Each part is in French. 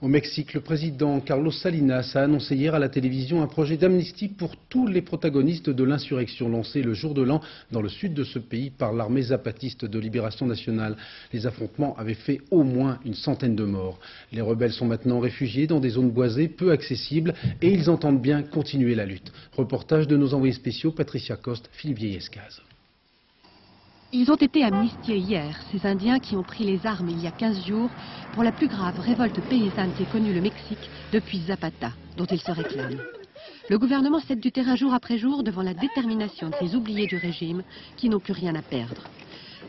Au Mexique, le président Carlos Salinas a annoncé hier à la télévision un projet d'amnistie pour tous les protagonistes de l'insurrection lancée le jour de l'an dans le sud de ce pays par l'armée zapatiste de libération nationale. Les affrontements avaient fait au moins une centaine de morts. Les rebelles sont maintenant réfugiés dans des zones boisées peu accessibles et ils entendent bien continuer la lutte. Reportage de nos envoyés spéciaux Patricia Coste, Philippe Vieillescaz. Ils ont été amnistiés hier, ces Indiens qui ont pris les armes il y a 15 jours pour la plus grave révolte paysanne qu'ait connue le Mexique depuis Zapata, dont ils se réclament. Le gouvernement cède du terrain jour après jour devant la détermination de ces oubliés du régime qui n'ont plus rien à perdre.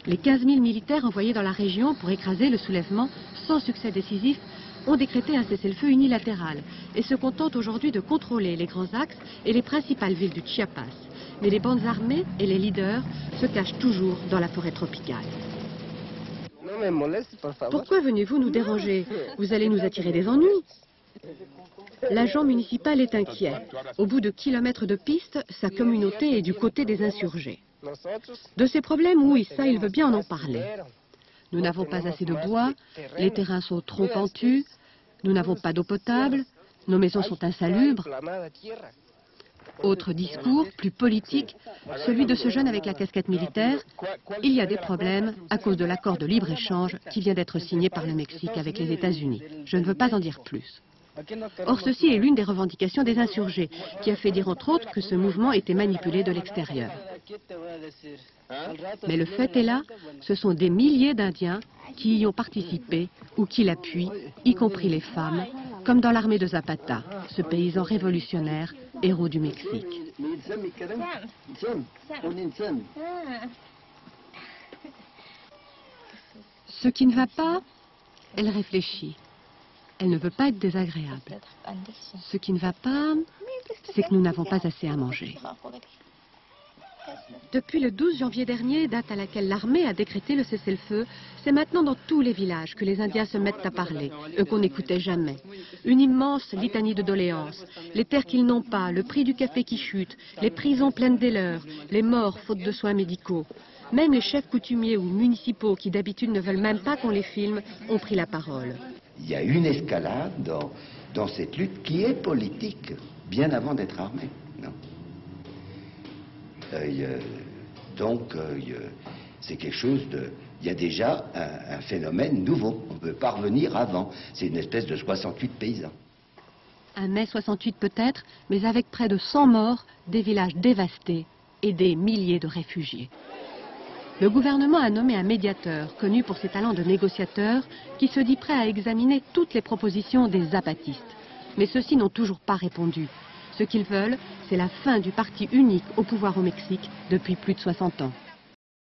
Les 15 000 militaires envoyés dans la région pour écraser le soulèvement sans succès décisif ont décrété un cessez-le-feu unilatéral et se contentent aujourd'hui de contrôler les grands axes et les principales villes du Chiapas. Mais les bandes armées et les leaders se cachent toujours dans la forêt tropicale. Pourquoi venez-vous nous déranger? Vous allez nous attirer des ennuis. L'agent municipal est inquiet. Au bout de kilomètres de piste, sa communauté est du côté des insurgés. De ces problèmes, oui, ça, il veut bien en parler. Nous n'avons pas assez de bois, les terrains sont trop pentus, nous n'avons pas d'eau potable, nos maisons sont insalubres. Autre discours, plus politique, celui de ce jeune avec la casquette militaire. Il y a des problèmes à cause de l'accord de libre-échange qui vient d'être signé par le Mexique avec les États-Unis. Je ne veux pas en dire plus. Or, ceci est l'une des revendications des insurgés, qui a fait dire entre autres que ce mouvement était manipulé de l'extérieur. Mais le fait est là, ce sont des milliers d'Indiens qui y ont participé ou qui l'appuient, y compris les femmes, comme dans l'armée de Zapata, ce paysan révolutionnaire, héros du Mexique. Ce qui ne va pas, elle réfléchit. Elle ne veut pas être désagréable. Ce qui ne va pas, c'est que nous n'avons pas assez à manger. Depuis le 12 janvier dernier, date à laquelle l'armée a décrété le cessez-le-feu, c'est maintenant dans tous les villages que les Indiens se mettent à parler, eux qu'on n'écoutait jamais. Une immense litanie de doléances, les terres qu'ils n'ont pas, le prix du café qui chute, les prisons pleines des leurs, les morts faute de soins médicaux. Même les chefs coutumiers ou municipaux qui d'habitude ne veulent même pas qu'on les filme ont pris la parole. Il y a une escalade dans cette lutte qui est politique, bien avant d'être armée. Non. C'est quelque chose de... Il y a déjà un phénomène nouveau. On peut pas revenir avant. C'est une espèce de 68 paysans. Un mai 68 peut-être, mais avec près de 100 morts, des villages dévastés et des milliers de réfugiés. Le gouvernement a nommé un médiateur, connu pour ses talents de négociateur, qui se dit prêt à examiner toutes les propositions des zapatistes. Mais ceux-ci n'ont toujours pas répondu. Ce qu'ils veulent, c'est la fin du parti unique au pouvoir au Mexique depuis plus de 60 ans.